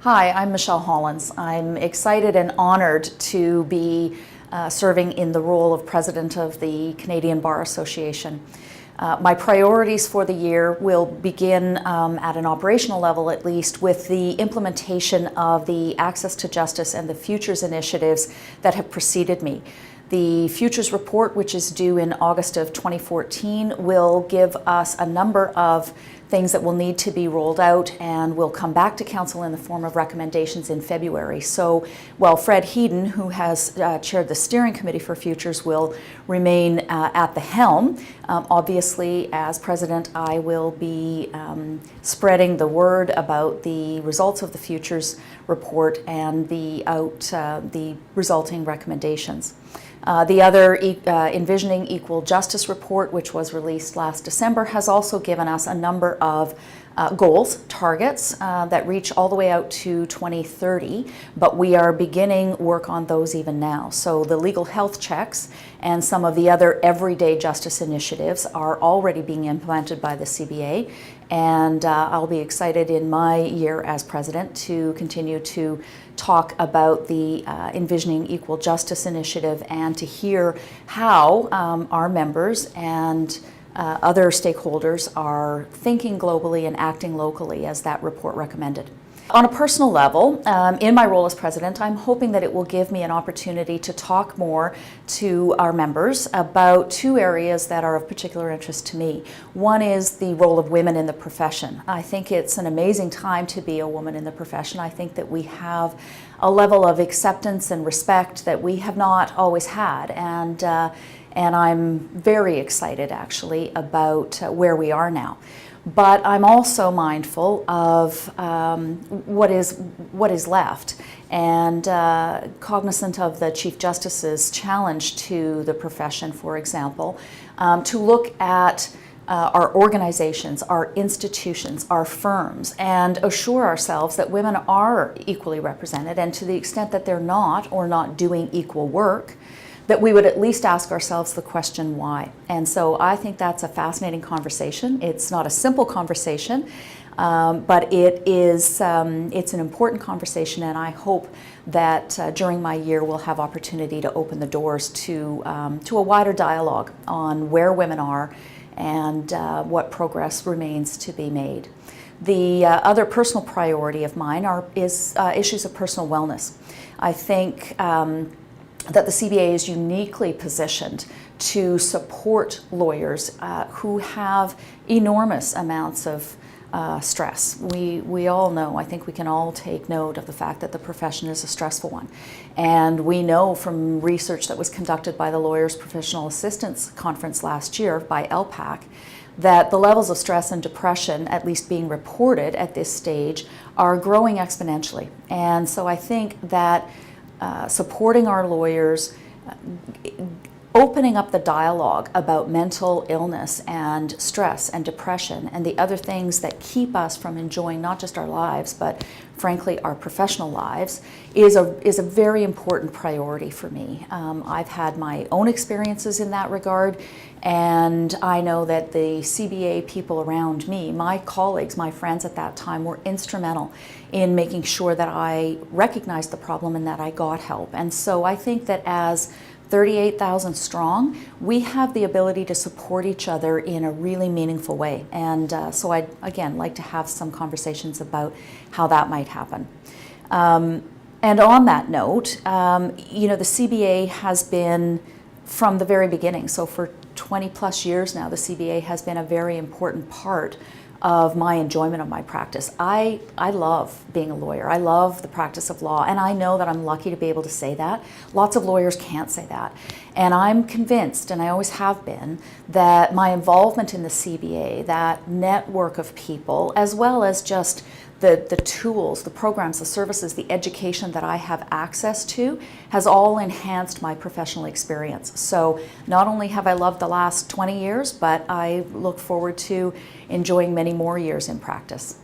Hi, I'm Michele Hollins. I'm excited and honored to be serving in the role of President of the Canadian Bar Association. My priorities for the year will begin at an operational level, at least, with the implementation of the Access to Justice and the Futures initiatives that have preceded me. The Futures Report, which is due in August of 2014, will give us a number of things that will need to be rolled out and will come back to Council in the form of recommendations in February. So while Fred Heaton, who has chaired the steering committee for Futures, will remain at the helm, obviously as President I will be spreading the word about the results of the Futures Report and the resulting recommendations. The other Envisioning Equal Justice report, which was released last December, has also given us a number of goals, targets that reach all the way out to 2030, but we are beginning work on those even now. So the legal health checks and some of the other everyday justice initiatives are already being implemented by the CBA, and I'll be excited in my year as President to continue to talk about the Envisioning Equal Justice initiative and to hear how our members and other stakeholders are thinking globally and acting locally as that report recommended. On a personal level, in my role as President, I'm hoping that it will give me an opportunity to talk more to our members about two areas that are of particular interest to me. One is the role of women in the profession. I think it's an amazing time to be a woman in the profession. I think that we have a level of acceptance and respect that we have not always had, and I'm very excited actually about where we are now. But I'm also mindful of what is left, and cognizant of the Chief Justice's challenge to the profession, for example, to look at our organizations, our institutions, our firms, and assure ourselves that women are equally represented, and to the extent that they're not or not doing equal work, that we would at least ask ourselves the question why. And so I think that's a fascinating conversation. It's not a simple conversation, but it's an important conversation, and I hope that during my year we'll have opportunity to open the doors to a wider dialogue on where women are and what progress remains to be made. The other personal priority of mine is issues of personal wellness. I think that the CBA is uniquely positioned to support lawyers who have enormous amounts of stress. We all know, I think we can all take note of the fact that the profession is a stressful one. And we know from research that was conducted by the Lawyers Professional Assistance Conference last year by LPAC that the levels of stress and depression, at least being reported at this stage, are growing exponentially. And so I think that supporting our lawyers, opening up the dialogue about mental illness and stress and depression and the other things that keep us from enjoying not just our lives but frankly our professional lives is a very important priority for me. I've had my own experiences in that regard, and I know that the CBA people around me, my colleagues, my friends at that time, were instrumental in making sure that I recognized the problem and that I got help. And so I think that as 38,000 strong, we have the ability to support each other in a really meaningful way. And so I'd, again, like to have some conversations about how that might happen. And on that note, you know, the CBA has been, from the very beginning, so for 20 plus years now, the CBA has been a very important part of my enjoyment of my practice. I love being a lawyer. I love the practice of law, and I know that I'm lucky to be able to say that. Lots of lawyers can't say that. And I'm convinced, and I always have been, that my involvement in the CBA, that network of people, as well as just the tools, the programs, the services, the education that I have access to has all enhanced my professional experience. So not only have I loved the last 20 years, but I look forward to enjoying many more years in practice.